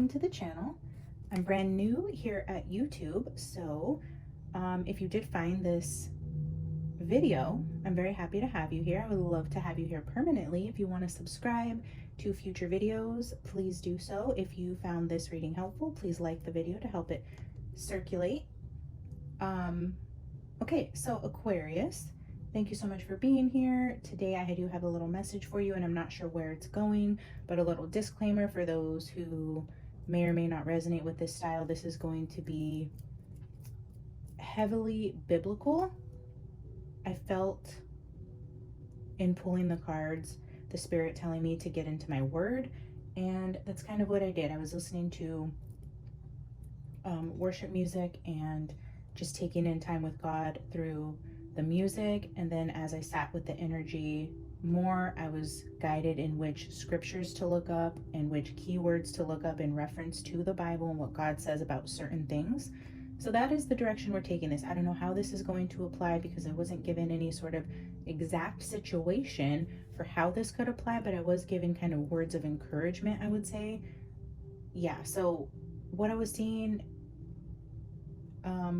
welcome to the channel. I'm brand new here at YouTube, so if you did find this video, I'm very happy to have you here. I would love to have you here permanently. If you want to subscribe to future videos, please do so. If you found this reading helpful, please like the video to help it circulate. Okay, so Aquarius, thank you so much for being here. Today I do have a little message for you, and I'm not sure where it's going, but a little disclaimer for those who may or may not resonate with this style. This is going to be heavily biblical. I felt in pulling the cards, the spirit telling me to get into my word, and that's kind of what I did. I was listening to worship music and just taking in time with God through the music, and then as I sat with the energy more, I was guided in which scriptures to look up and which keywords to look up in reference to the Bible and what God says about certain things. So that is the direction we're taking this. I don't know how this is going to apply because I wasn't given any sort of exact situation for how this could apply, but I was given kind of words of encouragement, I would say. Yeah, so what I was seeing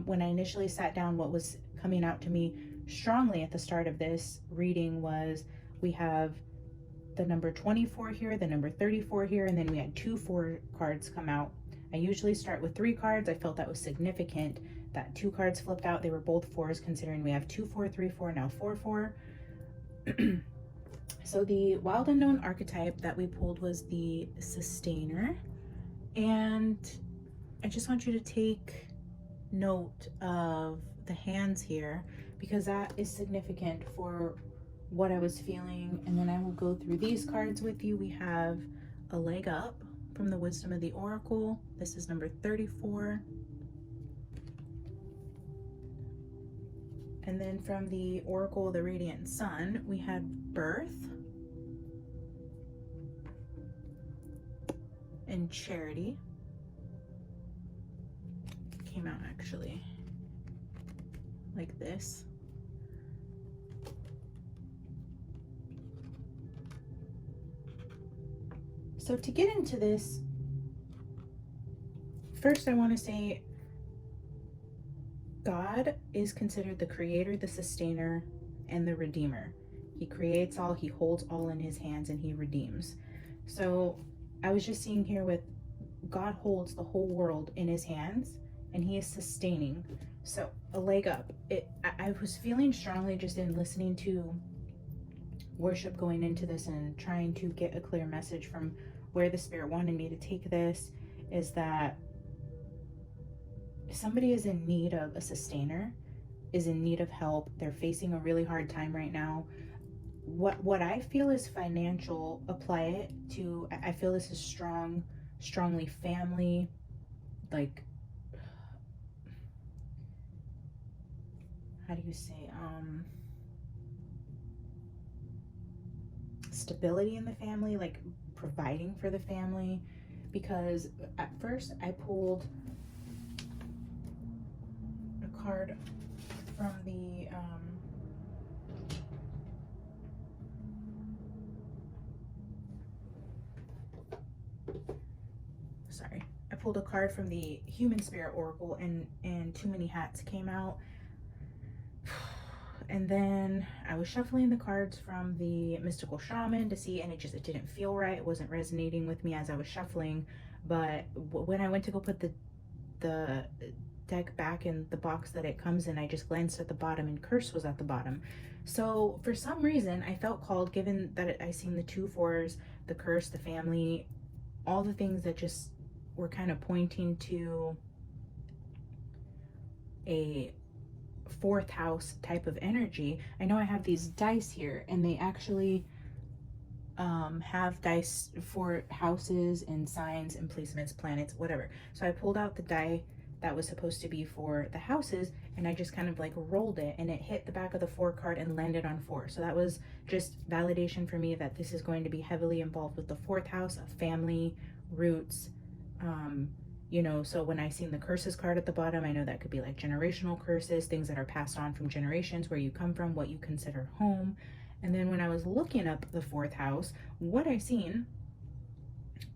when I initially sat down, what was coming out to me strongly at the start of this reading was we have the number 24 here, the number 34 here, and then we had 2 4 cards come out. I usually start with 3 cards. I felt that was significant that 2 cards flipped out. They were both 4s, considering we have 2 4 3 4, now 4 4. So the wild unknown archetype that we pulled was the sustainer, and I just want you to take note of the hands here because that is significant for what I was feeling. And then I will go through these cards with you. We have a leg up from the wisdom of the oracle. This is number 34. And then from the oracle of the radiant sun, we had birth and charity. Came out actually like this. So to get into this, first I want to say God is considered the creator, the sustainer, and the redeemer. He creates all, he holds all in his hands, and he redeems. So I was just seeing here with God holds the whole world in his hands, and he is sustaining. So a leg up. I was feeling strongly just in listening to worship going into this and trying to get a clear message from where the spirit wanted me to take this, is that somebody is in need of a sustainer, is in need of help. They're facing a really hard time right now. What I feel is financial. Apply it to, I feel this is strongly family, like, how do you say, stability in the family, like providing for the family. Because at first I pulled a card from the I pulled a card from the human spirit oracle, and too many hats came out. And then I was shuffling the cards from the mystical shaman to see, and it didn't feel right. It wasn't resonating with me as I was shuffling. But when I went to go put the deck back in the box that it comes in, I just glanced at the bottom and curse was at the bottom. So for some reason I felt called, given that I seen the 2 4s, the curse, the family, all the things that just were kind of pointing to a 4th house type of energy. I know I have these dice here, and they actually have dice for houses and signs and placements, planets, whatever. So I pulled out the die that was supposed to be for the houses, and I just kind of like rolled it, and it hit the back of the 4 card and landed on 4. So that was just validation for me that this is going to be heavily involved with the 4th house of family, roots, you know. So when I seen the curses card at the bottom, I know that could be like generational curses, things that are passed on from generations, where you come from, what you consider home. And then when I was looking up the 4th house, what I seen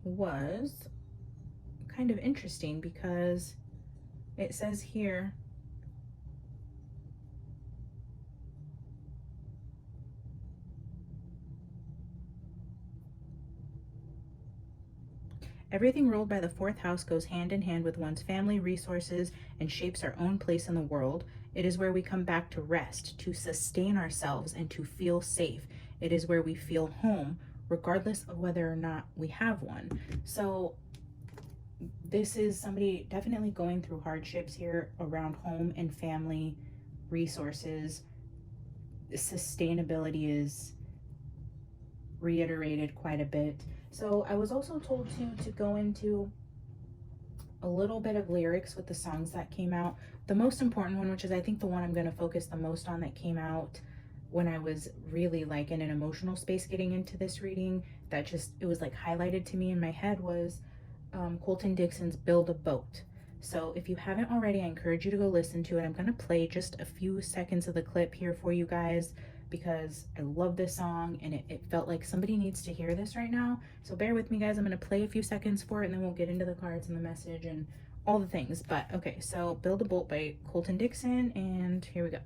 was kind of interesting because it says here, everything ruled by the fourth house goes hand in hand with one's family, resources, and shapes our own place in the world. It is where we come back to rest, to sustain ourselves, and to feel safe. It is where we feel home, regardless of whether or not we have one. So this is somebody definitely going through hardships here around home and family, resources. Sustainability is reiterated quite a bit. So I was also told to go into a little bit of lyrics with the songs that came out. The most important one, which is I think the one I'm going to focus the most on, that came out when I was really like in an emotional space getting into this reading, that just, it was like highlighted to me in my head, was Colton Dixon's Build a Boat. So if you haven't already, I encourage you to go listen to it. I'm going to play just a few seconds of the clip here for you guys because I love this song and it felt like somebody needs to hear this right now. So bear with me, guys. I'm going to play a few seconds for it and then we'll get into the cards and the message and all the things. But okay, so Build a Boat by Colton Dixon, and here we go.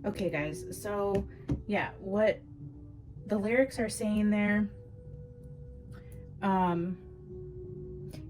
Okay, guys, so yeah, what the lyrics are saying there,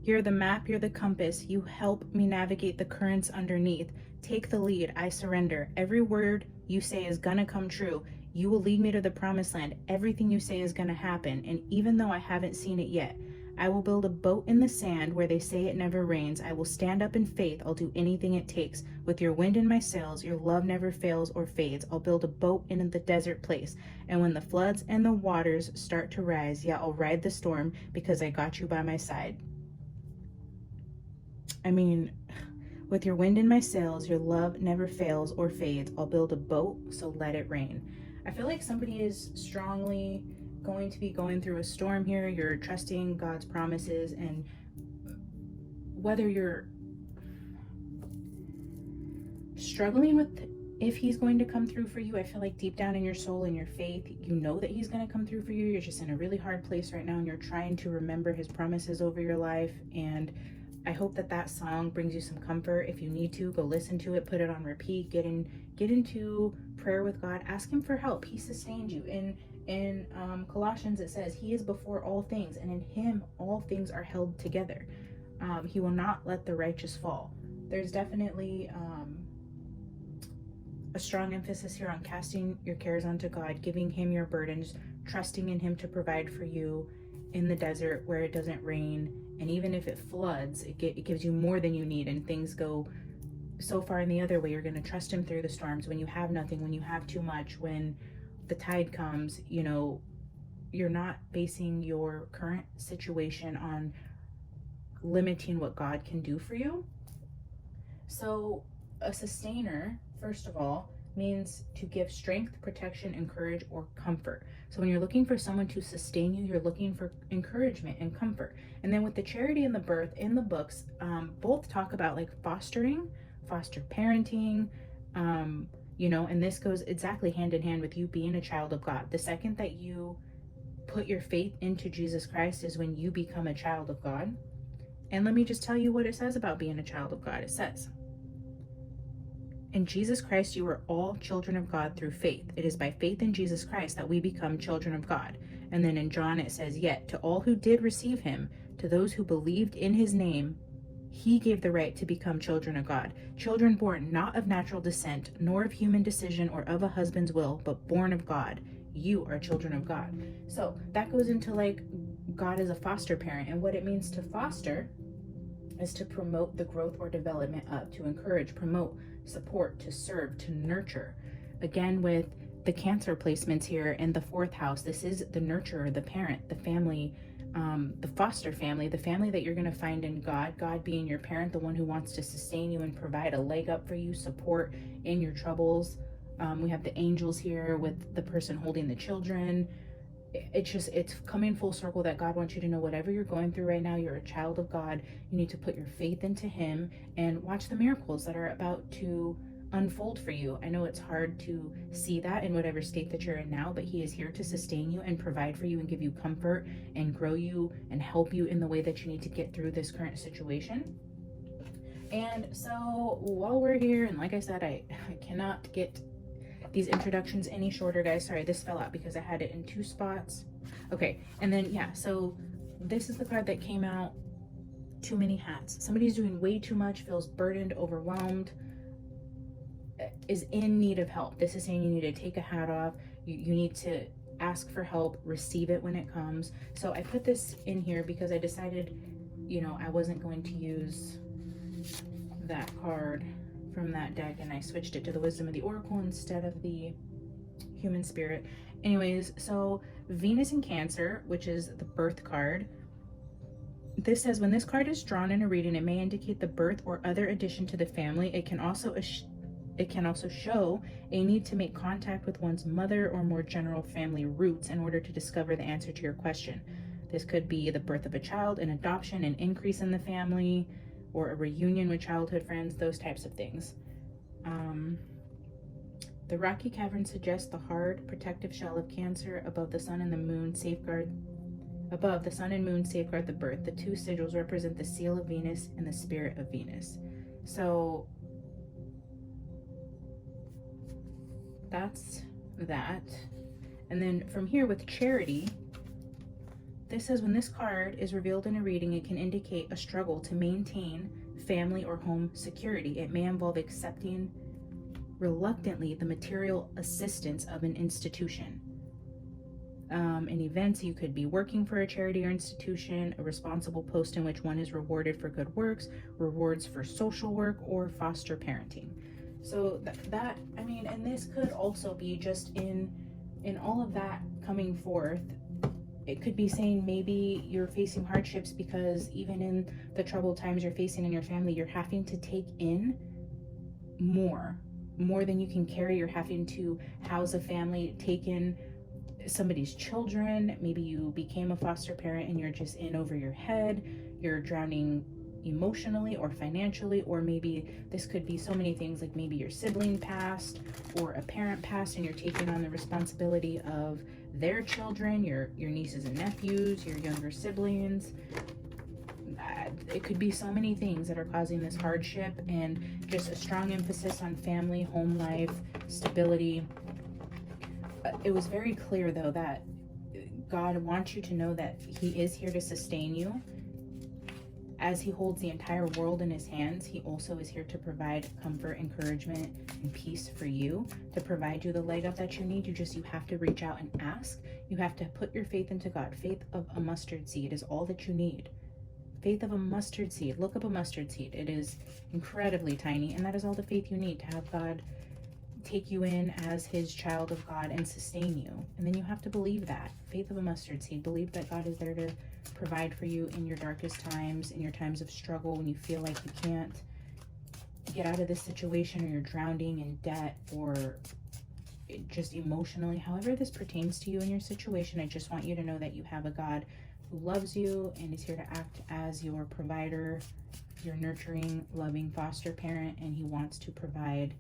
you're the map, you're the compass, you help me navigate the currents underneath. Take the lead, I surrender. Every word you say is gonna come true. You will lead me to the promised land. Everything you say is gonna happen, and even though I haven't seen it yet, I will build a boat in the sand where they say it never rains. I will stand up in faith. I'll do anything it takes. With your wind in my sails, your love never fails or fades. I'll build a boat in the desert place. And when the floods and the waters start to rise, yeah, I'll ride the storm because I got you by my side. I mean, with your wind in my sails, your love never fails or fades. I'll build a boat, so let it rain. I feel like somebody is strongly going to be going through a storm here. You're trusting God's promises, and whether you're struggling with if he's going to come through for you, I feel like deep down in your soul and your faith, you know that he's going to come through for you. You're just in a really hard place right now and you're trying to remember his promises over your life. And I hope that that song brings you some comfort. If you need to, go listen to it, put it on repeat, get into prayer with God, ask him for help. He sustained you. In Colossians, it says he is before all things, and in him all things are held together. He will not let the righteous fall. There's definitely a strong emphasis here on casting your cares onto God, giving him your burdens, trusting in him to provide for you in the desert where it doesn't rain. And even if it floods, it gives you more than you need, and things go so far in the other way. You're going to trust him through the storms when you have nothing, when you have too much, when the tide comes. You know, you're not basing your current situation on limiting what God can do for you. So a sustainer, first of all, means to give strength, protection, encourage, or comfort. So when you're looking for someone to sustain you, you're looking for encouragement and comfort. And then with the charity and the birth in the books, both talk about like foster parenting, you know, and this goes exactly hand in hand with you being a child of God. The second that you put your faith into Jesus Christ is when you become a child of God. And let me just tell you what it says about being a child of God. It says, in Jesus Christ, you are all children of God through faith. It is by faith in Jesus Christ that we become children of God. And then in John, it says, yet to all who did receive him, to those who believed in his name, He gave the right to become children of God, children born not of natural descent, nor of human decision or of a husband's will, but born of God. You are children of God. So that goes into like God is a foster parent, and what it means to foster is to promote the growth or development of, to encourage, promote, support, to serve, to nurture. Again, with the Cancer placements here in the 4th house, this is the nurturer, the parent, the family, the foster family, the family that you're going to find in God, God being your parent, the one who wants to sustain you and provide a leg up for you, support in your troubles. We have the angels here with the person holding the children. It's coming full circle that God wants you to know whatever you're going through right now, you're a child of God. You need to put your faith into him and watch the miracles that are about to unfold for you. I know it's hard to see that in whatever state that you're in now, but he is here to sustain you and provide for you and give you comfort and grow you and help you in the way that you need to get through this current situation. And so while we're here, and like I said, I cannot get these introductions any shorter, guys. Sorry, this fell out because I had it in 2 spots. Okay, and then yeah, so this is the card that came out. Too many hats. Somebody's doing way too much, feels burdened, overwhelmed, is in need of help. This is saying you need to take a hat off. You need to ask for help, receive it when it comes. So I put this in here because I decided, you know, I wasn't going to use that card from that deck, and I switched it to the Wisdom of the Oracle instead of the Human Spirit. Anyways, so Venus in Cancer, which is the birth card, this says when this card is drawn in a reading, it may indicate the birth or other addition to the family. It can also show a need to make contact with one's mother or more general family roots in order to discover the answer to your question. This could be the birth of a child, an adoption, an increase in the family, or a reunion with childhood friends, those types of things. The rocky cavern suggests the hard, protective shell of Cancer above the sun and the moon safeguard. Above the sun and moon safeguard the birth. The 2 sigils represent the seal of Venus and the spirit of Venus. So that's that. And then from here with Charity, this says when this card is revealed in a reading, it can indicate a struggle to maintain family or home security. It may involve accepting reluctantly the material assistance of an institution. In events, you could be working for a charity or institution, a responsible post in which one is rewarded for good works, rewards for social work, or foster parenting. So that I mean, and this could also be just in all of that coming forth. It could be saying maybe you're facing hardships because even in the troubled times you're facing in your family, you're having to take in more than you can carry. You're having to house a family, take in somebody's children. Maybe you became a foster parent and you're just in over your head. You're drowning emotionally or financially, or maybe this could be so many things, like maybe your sibling passed or a parent passed and you're taking on the responsibility of their children, your nieces and nephews, your younger siblings. It could be so many things that are causing this hardship, and just a strong emphasis on family, home life, stability. It was very clear though that God wants you to know that he is here to sustain you. As he holds the entire world in his hands, he also is here to provide comfort, encouragement, and peace for you, to provide you the leg up that you need. You have to reach out and ask. You have to put your faith into God. Faith of a mustard seed is all that you need. Faith of a mustard seed. Look up a mustard seed. It is incredibly tiny, and that is all the faith you need to have God take you in as his child of God and sustain you. And then you have to believe that. Faith of a mustard seed. Believe that God is there to provide for you in your darkest times, in your times of struggle, when you feel like you can't get out of this situation, or you're drowning in debt, or just emotionally, however this pertains to you in your situation. I just want you to know that you have a God who loves you and is here to act as your provider, your nurturing, loving foster parent, and he wants to provide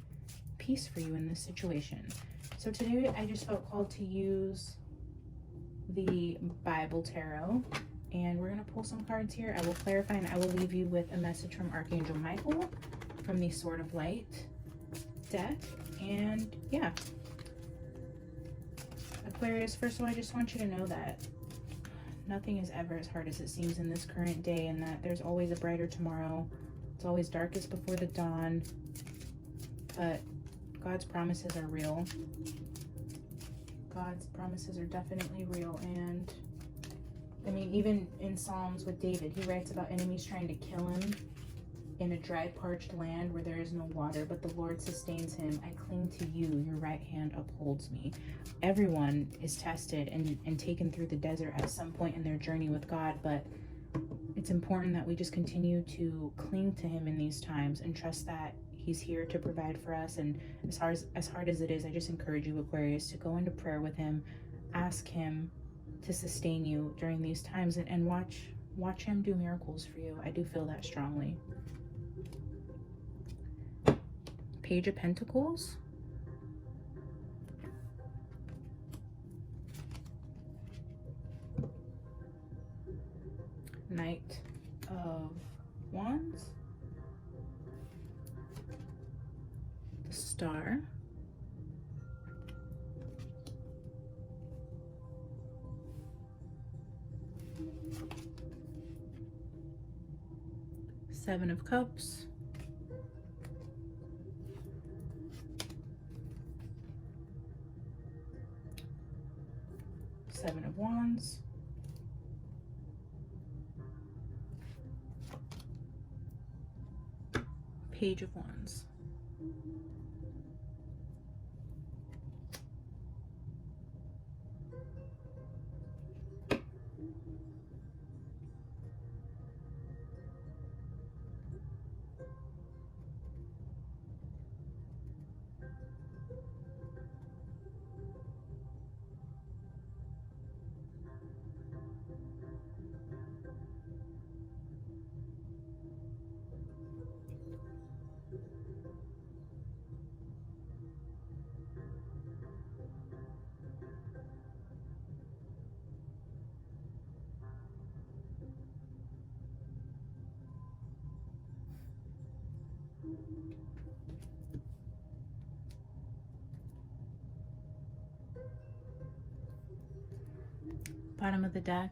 peace for you in this situation. So today I just felt called to use the Bible Tarot, and we're going to pull some cards here. I will clarify, and I will leave you with a message from Archangel Michael from the Sword of Light deck. And yeah, Aquarius, first of all, I just want you to know that nothing is ever as hard as it seems in this current day, and that there's always a brighter tomorrow. It's always darkest before the dawn, but God's promises are real. God's promises are definitely real. And I mean, even in Psalms with David, he writes about enemies trying to kill him in a dry, parched land where there is no water, but the Lord sustains him. I cling to you, your right hand upholds me. Everyone is tested and taken through the desert at some point in their journey with God, but it's important that we just continue to cling to him in these times and trust that he's here to provide for us. And as hard as it is, I just encourage you, Aquarius, to go into prayer with him, ask him to sustain you during these times, and watch him do miracles for you. I do feel that strongly. Page of Pentacles. Knight of Wands. The Star. Seven of Cups. Seven of Wands. Page of Wands. Bottom of the deck,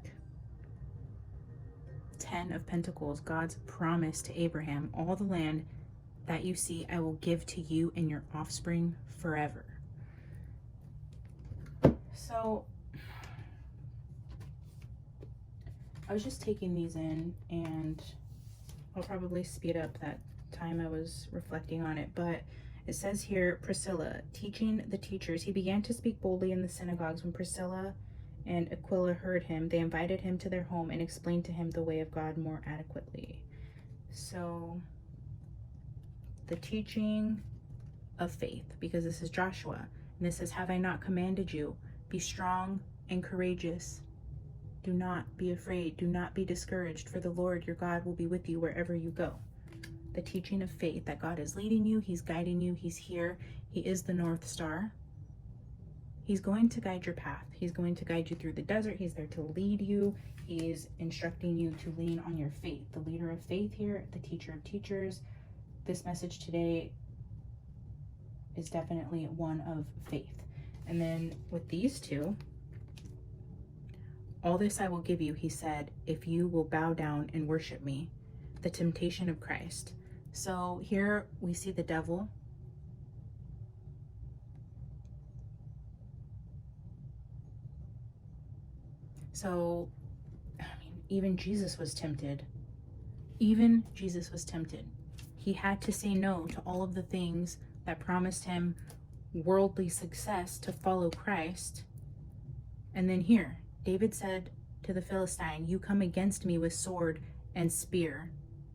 10 of Pentacles, God's promise to Abraham, all the land that you see I will give to you and your offspring forever. So I was just taking these in, and I'll probably speed up that time I was reflecting on it, but it says here, Priscilla, teaching the teachers, he began to speak boldly in the synagogues. When Priscilla and Aquila heard him, they invited him to their home and explained to him the way of God more adequately. So the teaching of faith, because this is Joshua, and this says, have I not commanded you? Be strong and courageous. Do not be afraid. Do not be discouraged, for the Lord your God will be with you wherever you go. The teaching of faith, that God is leading you, he's guiding you, he's here, he is the North Star. He's going to guide your path. He's going to guide you through the desert. He's there to lead you. He is instructing you to lean on your faith. The leader of faith here, the teacher of teachers. This message today is definitely one of faith. And then with these two, all this I will give you, he said, if you will bow down and worship me. The temptation of Christ. So here we see the devil. So, I mean, even Jesus was tempted. Even Jesus was tempted. He had to say no to all of the things that promised him worldly success to follow Christ. And then here, David said to the Philistine, you come against me with sword and spear,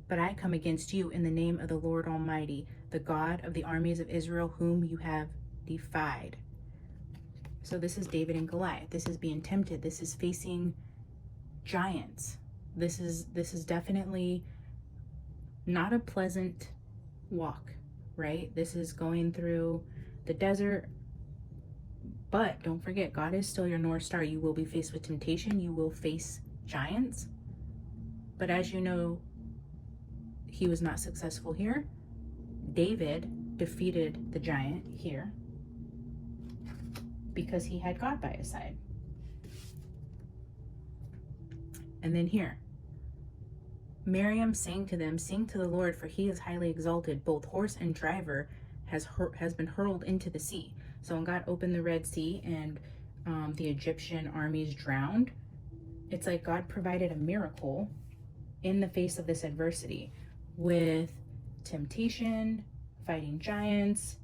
but I come against you in the name of the Lord Almighty, the God of the armies of Israel, whom you have defied. So this is David and Goliath. This is being tempted. This is facing giants. This is definitely not a pleasant walk, right? This is going through the desert. But don't forget, God is still your North Star. You will be faced with temptation. You will face giants. But as you know, he was not successful here. David defeated the giant here because he had God by his side. And then here, Miriam sang to them, sing to the Lord, for he is highly exalted. Both horse and driver has been hurled into the sea. So when God opened the Red Sea and the Egyptian armies drowned, it's like God provided a miracle in the face of this adversity with temptation, fighting giants,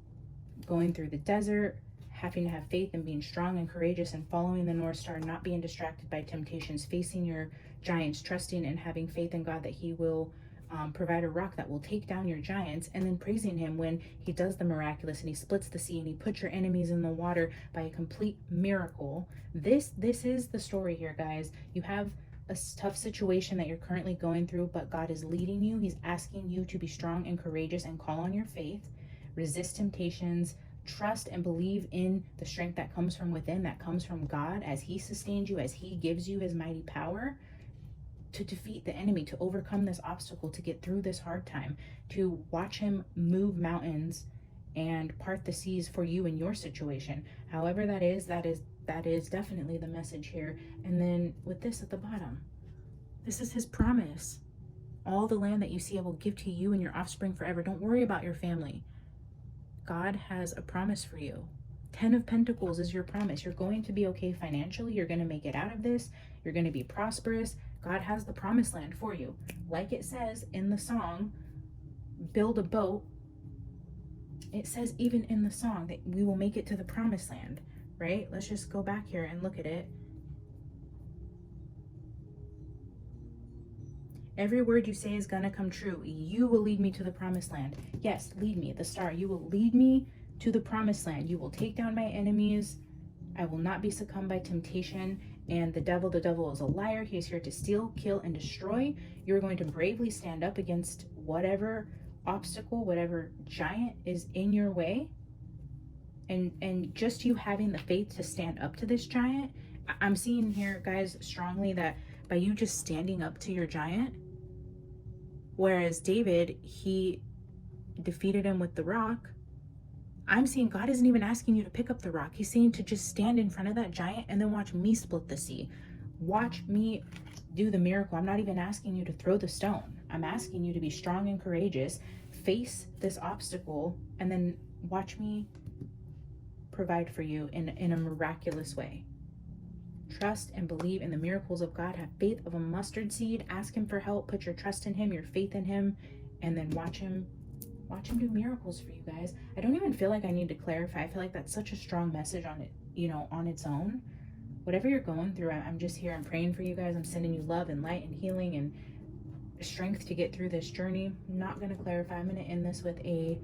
going through the desert, having to have faith and being strong and courageous and following the North Star, not being distracted by temptations, facing your giants, trusting and having faith in God that he will provide a rock that will take down your giants, and then praising him when he does the miraculous and he splits the sea and he puts your enemies in the water by a complete miracle. This is the story here, guys. You have a tough situation that you're currently going through, but God is leading you. He's asking you to be strong and courageous and call on your faith, resist temptations, trust and believe in the strength that comes from within, that comes from God, as he sustains you, as he gives you his mighty power to defeat the enemy, to overcome this obstacle, to get through this hard time, to watch him move mountains and part the seas for you in your situation. However that is definitely the message here. And then with this at the bottom, this is his promise. All the land that you see I will give to you and your offspring forever. Don't worry about your family. God has a promise for you. 10 of Pentacles is your promise. You're going to be okay financially. You're going to make it out of this. You're going to be prosperous. God has the promised land for you. Like it says in the song, build a boat. It says even in the song that we will make it to the promised land, right? Let's just go back here and look at it. Every word you say is going to come true. You will lead me to the promised land. Yes, lead me, the star. You will lead me to the promised land. You will take down my enemies. I will not be succumbed by temptation. And the devil is a liar. He is here to steal, kill, and destroy. You're going to bravely stand up against whatever obstacle, whatever giant is in your way. And just you having the faith to stand up to this giant. I'm seeing here, guys, strongly that by you just standing up to your giant, whereas David, he defeated him with the rock, I'm seeing God isn't even asking you to pick up the rock. He's saying to just stand in front of that giant and then watch me split the sea. Watch me do the miracle. I'm not even asking you to throw the stone. I'm asking you to be strong and courageous, face this obstacle, and then watch me provide for you in a miraculous way. Trust and believe in the miracles of God. Have faith of a mustard seed. Ask him for help. Put your trust in him, your faith in him, and then watch him do miracles for you guys. I don't even feel like I need to clarify. I feel like that's such a strong message on it, on its own. Whatever you're going through, I'm just here. I'm praying for you guys. I'm sending you love and light and healing and strength to get through this journey. I'm not going to clarify. I'm going to end this with a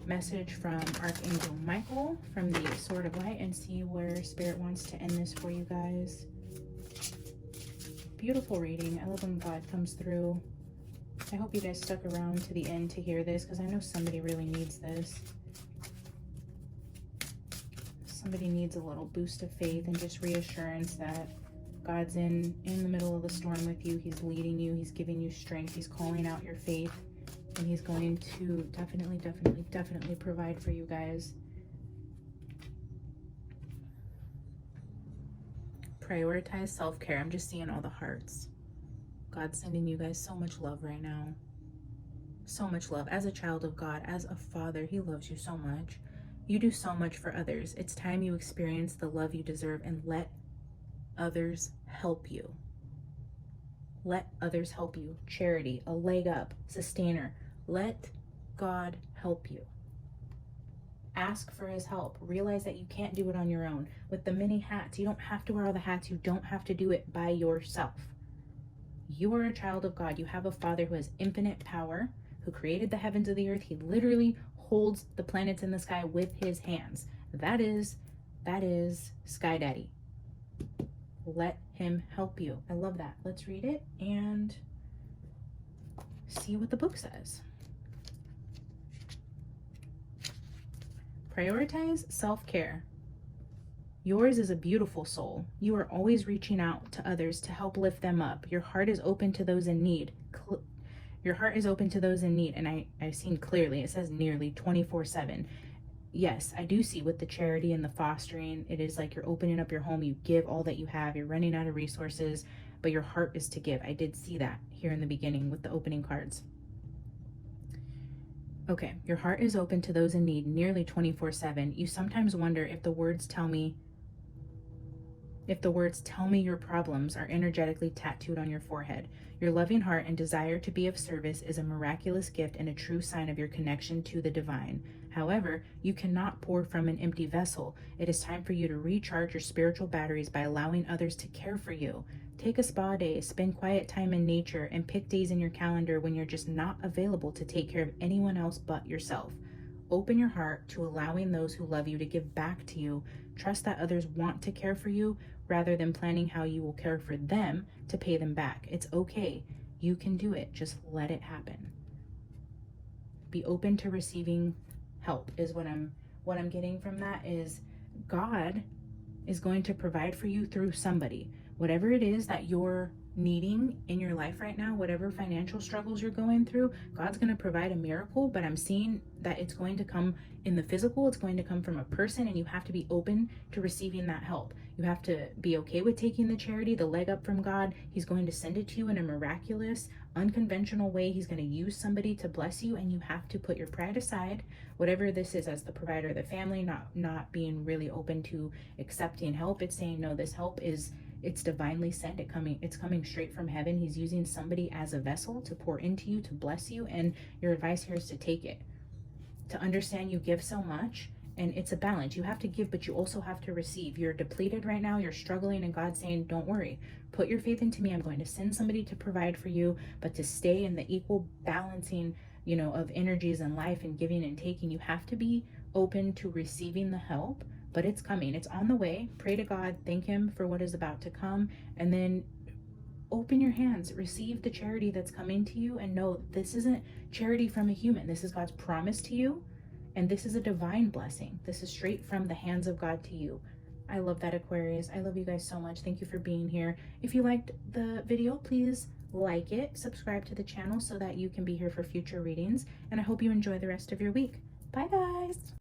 message from Archangel Michael from the Sword of Light and see where Spirit wants to end this for you guys. Beautiful reading. I love when God comes through. I hope you guys stuck around to the end to hear this, because I know somebody really needs this. Somebody needs a little boost of faith and just reassurance that God's in the middle of the storm with you. He's leading you. He's giving you strength. He's calling out your faith. And he's going to definitely provide for you guys. Prioritize self-care. I'm just seeing all the hearts. God's sending you guys so much love right now. So much love. As a child of God, as a father, he loves you so much. You do so much for others. It's time you experience the love you deserve and let others help you. Let others help you. Charity, a leg up, sustainer. Let God help you. Ask for his help. Realize that you can't do it on your own. With the many hats, you don't have to wear all the hats. You don't have to do it by yourself. You are a child of God. You have a Father who has infinite power, who created the heavens and the earth. He literally holds the planets in the sky with his hands. That is Sky Daddy. Let him help you. I love that. Let's read it and see what the book says. Prioritize self-care. Yours is a beautiful soul. You are always reaching out to others to help lift them up. Your heart is open to those in need. Your heart is open to those in need. And I've seen clearly, it says nearly 24/7. yes, I do see with the charity and the fostering, it is like you're opening up your home, you give all that you have, you're running out of resources, but your heart is to give. I did see that here in the beginning with the opening cards. Okay, your heart is open to those in need nearly 24/7. You sometimes wonder if the words tell me your problems are energetically tattooed on your forehead. Your loving heart and desire to be of service is a miraculous gift and a true sign of your connection to the divine. However, you cannot pour from an empty vessel. It is time for you to recharge your spiritual batteries by allowing others to care for you. Take a spa day, spend quiet time in nature, and pick days in your calendar when you're just not available to take care of anyone else but yourself. Open your heart to allowing those who love you to give back to you. Trust that others want to care for you rather than planning how you will care for them to pay them back. It's okay. You can do it. Just let it happen. Be open to receiving help is what I'm getting from that is God is going to provide for you through somebody. Whatever it is that you're needing in your life right now, whatever financial struggles you're going through, God's going to provide a miracle, but I'm seeing that it's going to come in the physical. It's going to come from a person, and you have to be open to receiving that help. You have to be okay with taking the charity, the leg up from God. He's going to send it to you in a miraculous, unconventional way. He's going to use somebody to bless you, and you have to put your pride aside, whatever this is, as the provider of the family, not being really open to accepting help. It's saying, no, this help it's divinely sent. It's coming straight from heaven. He's using somebody as a vessel to pour into you, to bless you, and your advice here is to take it, to understand you give so much, and it's a balance. You have to give, but you also have to receive. You're depleted right now, you're struggling, and God's saying, don't worry, put your faith into me. I'm going to send somebody to provide for you, but to stay in the equal balancing, of energies in life and giving and taking, you have to be open to receiving the help. But it's coming, it's on the way. Pray to God, thank him for what is about to come, and then open your hands, receive the charity that's coming to you, and know this isn't charity from a human. This is God's promise to you, and this is a divine blessing. This is straight from the hands of God to you. I love that, Aquarius. I love you guys so much. Thank you for being here. If you liked the video, please like it, subscribe to the channel so that you can be here for future readings, and I hope you enjoy the rest of your week. Bye guys.